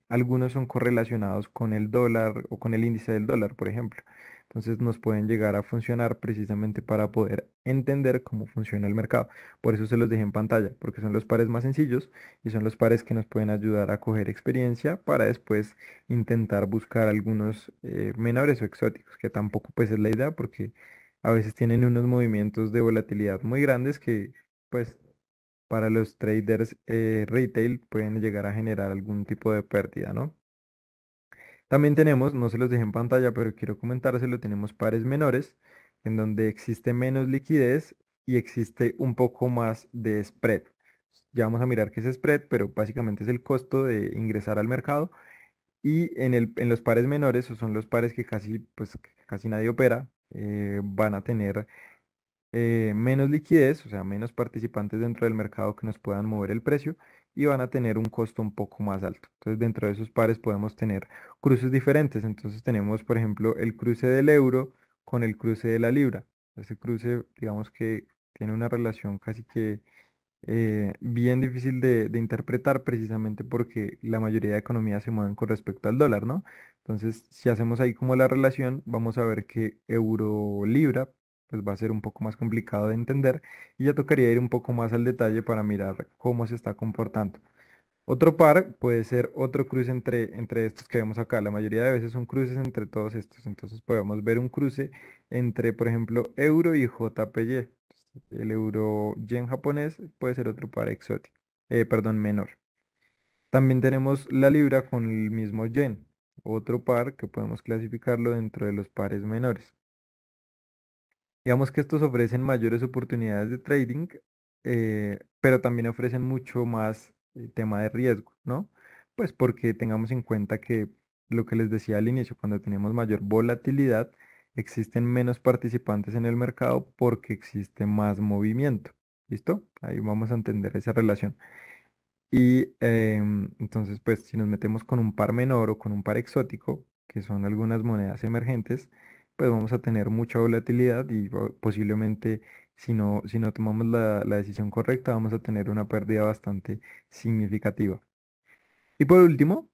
algunos son correlacionados con el dólar o con el índice del dólar, por ejemplo. Entonces nos pueden llegar a funcionar precisamente para poder entender cómo funciona el mercado. Por eso se los dejé en pantalla, porque son los pares más sencillos y son los pares que nos pueden ayudar a coger experiencia para después intentar buscar algunos menores o exóticos, que tampoco pues es la idea porque a veces tienen unos movimientos de volatilidad muy grandes que pues para los traders retail pueden llegar a generar algún tipo de pérdida, ¿no? También tenemos, no se los dejé en pantalla, pero quiero comentárselo, tenemos pares menores en donde existe menos liquidez y existe un poco más de spread. Ya vamos a mirar qué es spread, pero básicamente es el costo de ingresar al mercado y en los pares menores, o son los pares que que casi nadie opera, van a tener menos liquidez, o sea, menos participantes dentro del mercado que nos puedan mover el precio y van a tener un costo un poco más alto. Entonces, dentro de esos pares podemos tener cruces diferentes. Entonces, tenemos, por ejemplo, el cruce del euro con el cruce de la libra. Ese cruce, digamos que tiene una relación casi que bien difícil de interpretar precisamente porque la mayoría de economías se mueven con respecto al dólar, ¿no? Entonces, si hacemos ahí como la relación, vamos a ver que euro-libra pues va a ser un poco más complicado de entender y ya tocaría ir un poco más al detalle para mirar cómo se está comportando. Otro par puede ser otro cruce entre estos que vemos acá. La mayoría de veces son cruces entre todos estos. Entonces podemos ver un cruce entre, por ejemplo, euro y JPY. El euro yen japonés puede ser otro par exótico, perdón, menor. También tenemos la libra con el mismo yen, otro par que podemos clasificarlo dentro de los pares menores. Digamos que estos ofrecen mayores oportunidades de trading, pero también ofrecen mucho más tema de riesgo, ¿no? Pues porque tengamos en cuenta que lo que les decía al inicio, cuando tenemos mayor volatilidad, existen menos participantes en el mercado porque existe más movimiento. ¿Listo? Ahí vamos a entender esa relación. Y entonces, pues si nos metemos con un par menor o con un par exótico, que son algunas monedas emergentes, pues vamos a tener mucha volatilidad y posiblemente si no tomamos la decisión correcta, vamos a tener una pérdida bastante significativa. Y por último,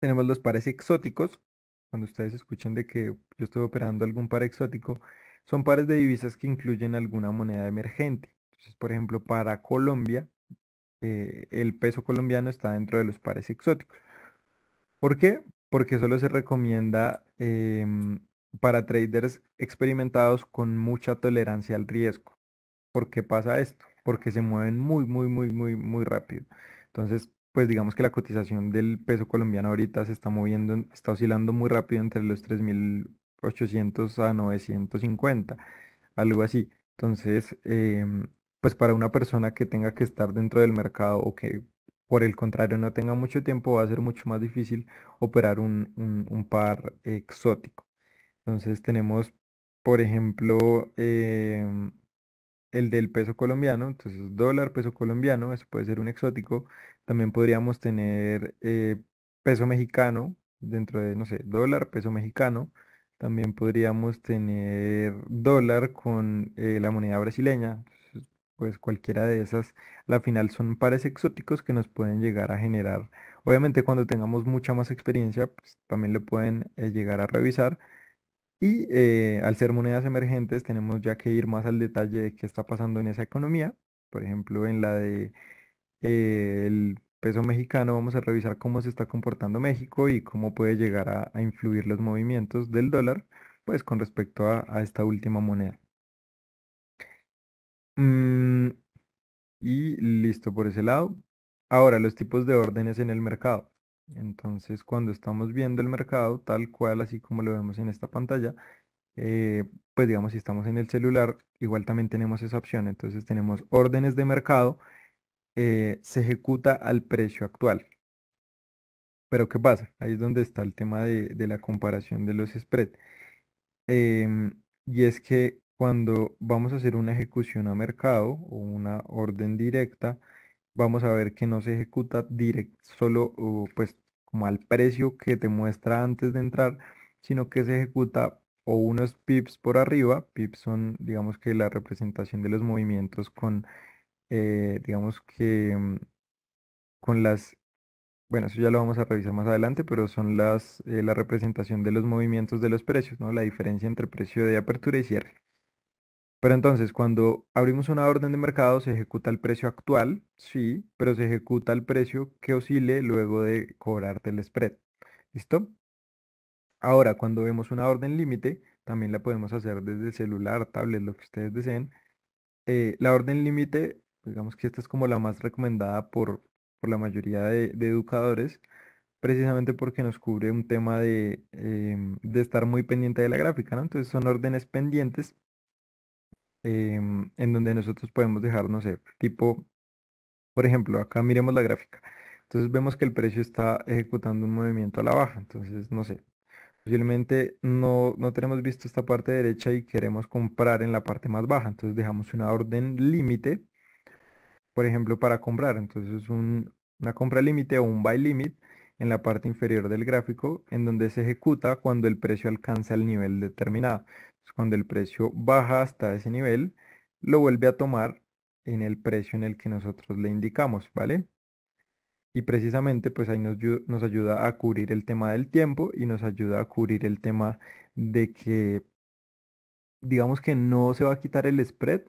tenemos los pares exóticos. Cuando ustedes escuchen de que yo estoy operando algún par exótico, son pares de divisas que incluyen alguna moneda emergente. Entonces, por ejemplo, para Colombia, el peso colombiano está dentro de los pares exóticos. ¿Por qué? Porque solo se recomienda para traders experimentados con mucha tolerancia al riesgo. ¿Por qué pasa esto? Porque se mueven muy rápido. Entonces, pues digamos que la cotización del peso colombiano ahorita se está moviendo, está oscilando muy rápido entre los 3.800 a 950, algo así. Entonces, pues para una persona que tenga que estar dentro del mercado o que por el contrario no tenga mucho tiempo, va a ser mucho más difícil operar un par exótico. Entonces tenemos por ejemplo, el del peso colombiano, entonces dólar, peso colombiano, eso puede ser un exótico. También podríamos tener peso mexicano dentro de, no sé, dólar, peso mexicano. También podríamos tener dólar con la moneda brasileña. Entonces, pues cualquiera de esas, la final son pares exóticos que nos pueden llegar a generar. Obviamente cuando tengamos mucha más experiencia, pues también lo pueden llegar a revisar y al ser monedas emergentes, tenemos ya que ir más al detalle de qué está pasando en esa economía. Por ejemplo, en la de el peso mexicano, vamos a revisar cómo se está comportando México y cómo puede llegar a influir los movimientos del dólar, pues con respecto a esta última moneda. Mm, y listo por ese lado. Ahora, los tipos de órdenes en el mercado. Entonces, cuando estamos viendo el mercado, tal cual, así como lo vemos en esta pantalla, pues digamos, si estamos en el celular, igual también tenemos esa opción. Entonces tenemos órdenes de mercado, se ejecuta al precio actual. Pero ¿qué pasa? Ahí es donde está el tema de la comparación de los spread. Y es que cuando vamos a hacer una ejecución a mercado o una orden directa, vamos a ver que no se ejecuta solo pues como al precio que te muestra antes de entrar, sino que se ejecuta o unos pips por arriba. Pips son, digamos que la representación de los movimientos con, digamos que con las, bueno, eso ya lo vamos a revisar más adelante, pero son la representación de los movimientos de los precios, ¿no? La diferencia entre precio de apertura y cierre. Pero entonces, cuando abrimos una orden de mercado, se ejecuta el precio actual, sí, pero se ejecuta el precio que oscile luego de cobrarte el spread. ¿Listo? Ahora, cuando vemos una orden límite, también la podemos hacer desde celular, tablet, lo que ustedes deseen. La orden límite, digamos que esta es como la más recomendada por la mayoría de educadores, precisamente porque nos cubre un tema de estar muy pendiente de la gráfica, ¿no? Entonces son órdenes pendientes en donde nosotros podemos dejar, no sé, tipo, por ejemplo, acá miremos la gráfica. Entonces vemos que el precio está ejecutando un movimiento a la baja. Entonces, no sé, posiblemente no tenemos visto esta parte derecha y queremos comprar en la parte más baja. Entonces dejamos una orden límite, por ejemplo, para comprar. Entonces una compra límite o un buy limit en la parte inferior del gráfico, en donde se ejecuta cuando el precio alcanza el nivel determinado. Entonces, cuando el precio baja hasta ese nivel, lo vuelve a tomar en el precio en el que nosotros le indicamos, ¿vale? Y precisamente pues ahí nos ayuda a cubrir el tema del tiempo y nos ayuda a cubrir el tema de que digamos que no se va a quitar el spread,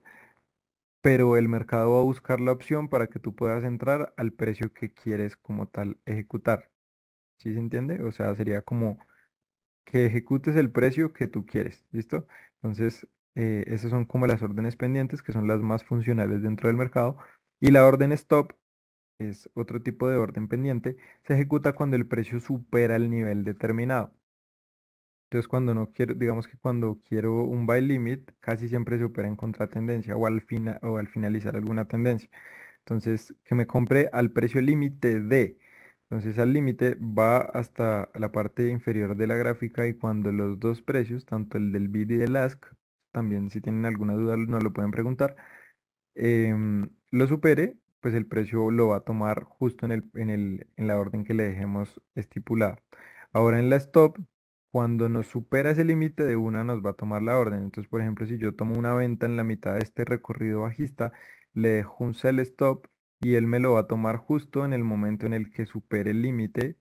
pero el mercado va a buscar la opción para que tú puedas entrar al precio que quieres como tal ejecutar. ¿Sí se entiende? O sea, sería como que ejecutes el precio que tú quieres, ¿listo? Entonces, esas son como las órdenes pendientes, que son las más funcionales dentro del mercado. Y la orden stop es otro tipo de orden pendiente, se ejecuta cuando el precio supera el nivel determinado. Entonces, cuando no quiero, digamos que cuando quiero un buy limit, casi siempre se opera en contratendencia o al finalizar alguna tendencia. Entonces, que me compre al precio límite de. Entonces, al límite va hasta la parte inferior de la gráfica y cuando los dos precios, tanto el del bid y del ask, también si tienen alguna duda nos lo pueden preguntar, lo supere, pues el precio lo va a tomar justo en la orden que le dejemos estipulada. Ahora en la stop, cuando nos supera ese límite de una, nos va a tomar la orden. Entonces, por ejemplo, si yo tomo una venta en la mitad de este recorrido bajista, le dejo un sell stop y él me lo va a tomar justo en el momento en el que supere el límite,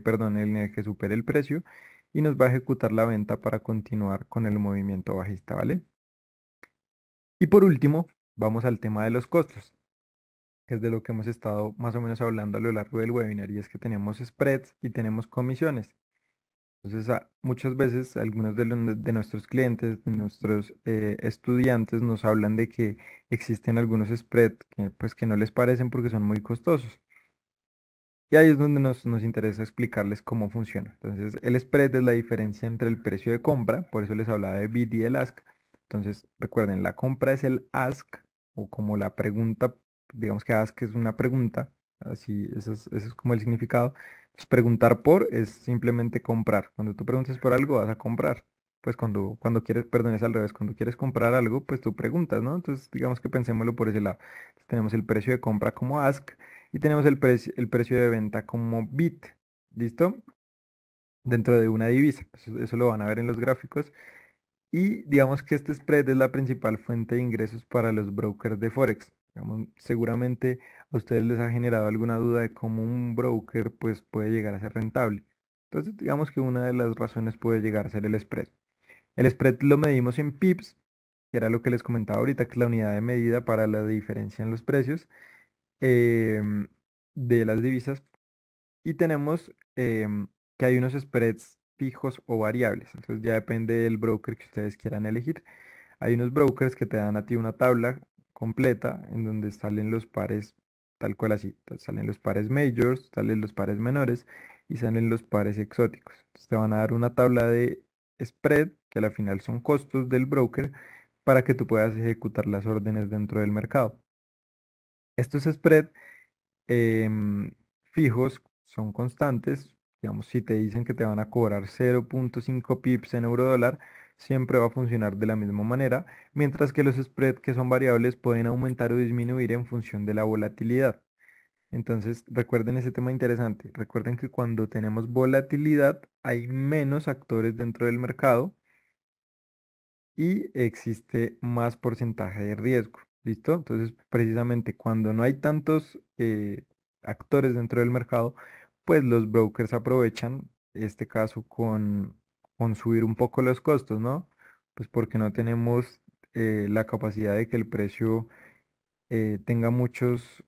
perdón, en el que supere el precio y nos va a ejecutar la venta para continuar con el movimiento bajista, ¿vale? Y por último, vamos al tema de los costos, que es de lo que hemos estado más o menos hablando a lo largo del webinar, y es que tenemos spreads y tenemos comisiones. Entonces, muchas veces algunos de nuestros clientes, de nuestros estudiantes nos hablan de que existen algunos spreads que, pues, que no les parecen porque son muy costosos. Y ahí es donde nos interesa explicarles cómo funciona. Entonces, el spread es la diferencia entre el precio de compra, por eso les hablaba de bid y el ask. Entonces, recuerden, la compra es el ask o como la pregunta, digamos que ask es una pregunta, así, eso es como el significado. Pues, preguntar por es simplemente comprar. Cuando tú preguntas por algo, vas a comprar. pues cuando quieres, perdón, es al revés, cuando quieres comprar algo, pues tú preguntas, ¿no? Entonces, digamos que pensémoslo por ese lado. Entonces, tenemos el precio de compra como ask y tenemos el precio de venta como bid, ¿listo? Dentro de una divisa. Eso lo van a ver en los gráficos. Y digamos que este spread es la principal fuente de ingresos para los brokers de Forex. Digamos, seguramente a ustedes les ha generado alguna duda de cómo un broker pues, puede llegar a ser rentable. Entonces, digamos que una de las razones puede llegar a ser el spread. El spread lo medimos en pips, que era lo que les comentaba ahorita, que es la unidad de medida para la diferencia en los precios em, de las divisas. Y tenemos que hay unos spreads fijos o variables. Entonces ya depende del broker que ustedes quieran elegir. Hay unos brokers que te dan a ti una tabla completa en donde salen los pares tal cual así. Entonces, salen los pares majors, salen los pares menores y salen los pares exóticos. Entonces, te van a dar una tabla de spread, que al final son costos del broker, para que tú puedas ejecutar las órdenes dentro del mercado. Estos spread em, fijos son constantes. Digamos, si te dicen que te van a cobrar 0.5 pips en euro dólar, siempre va a funcionar de la misma manera, mientras que los spread que son variables pueden aumentar o disminuir en función de la volatilidad. Entonces, recuerden ese tema interesante. Recuerden que cuando tenemos volatilidad hay menos actores dentro del mercado y existe más porcentaje de riesgo. ¿Listo? Entonces, precisamente cuando no hay tantos actores dentro del mercado, pues los brokers aprovechan este caso con subir un poco los costos, ¿no? Pues porque no tenemos la capacidad de que el precio tenga muchos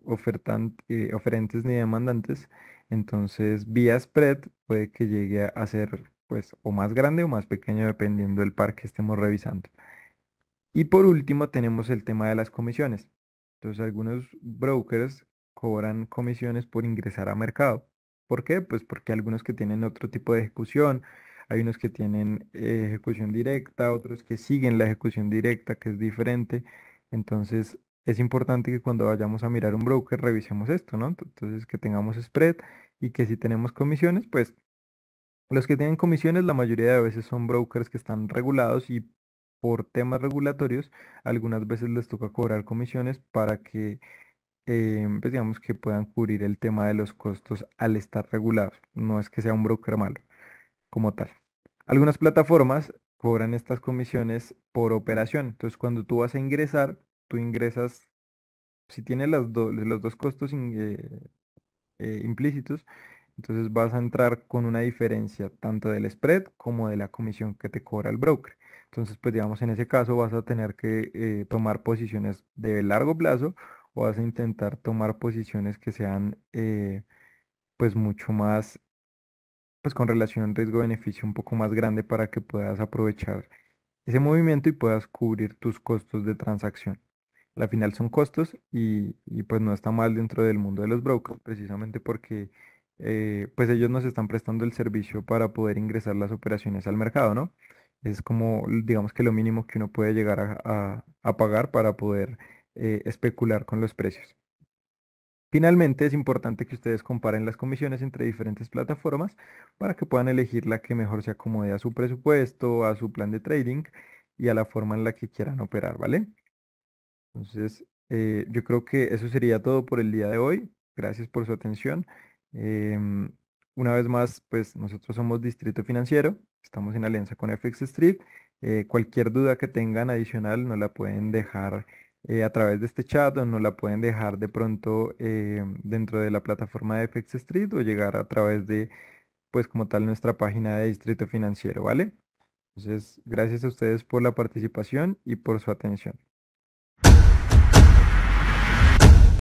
oferentes ni demandantes. Entonces, vía spread puede que llegue a ser pues o más grande o más pequeño dependiendo del par que estemos revisando. Y por último tenemos el tema de las comisiones. Entonces, algunos brokers cobran comisiones por ingresar a mercado. ¿Por qué? Pues porque hay algunos que tienen otro tipo de ejecución, hay unos que tienen ejecución directa, otros que siguen la ejecución directa, que es diferente. Entonces, es importante que cuando vayamos a mirar un broker revisemos esto, ¿no? Entonces, que tengamos spread y que si tenemos comisiones, pues los que tienen comisiones la mayoría de veces son brokers que están regulados y por temas regulatorios algunas veces les toca cobrar comisiones para que pues digamos que puedan cubrir el tema de los costos al estar regulados. No es que sea un broker malo como tal. Algunas plataformas cobran estas comisiones por operación. Entonces cuando tú vas a ingresar, tú ingresas, si tienes los dos costos implícitos, entonces vas a entrar con una diferencia tanto del spread como de la comisión que te cobra el broker. Entonces, pues digamos, en ese caso vas a tener que tomar posiciones de largo plazo o vas a intentar tomar posiciones que sean pues mucho más, pues con relación riesgo-beneficio un poco más grande para que puedas aprovechar ese movimiento y puedas cubrir tus costos de transacción. Al final son costos y pues no está mal dentro del mundo de los brokers, precisamente porque pues ellos nos están prestando el servicio para poder ingresar las operaciones al mercado, ¿no? Es como, digamos que lo mínimo que uno puede llegar a pagar para poder especular con los precios. Finalmente, es importante que ustedes comparen las comisiones entre diferentes plataformas para que puedan elegir la que mejor se acomode a su presupuesto, a su plan de trading y a la forma en la que quieran operar, ¿vale? Entonces, yo creo que eso sería todo por el día de hoy. Gracias por su atención. Em, una vez más, pues nosotros somos Distrito Financiero, estamos en alianza con FX Street. Cualquier duda que tengan adicional nos la pueden dejar a través de este chat o nos la pueden dejar de pronto dentro de la plataforma de FX Street o llegar a través de, pues como tal, nuestra página de Distrito Financiero, ¿vale? Entonces, gracias a ustedes por la participación y por su atención.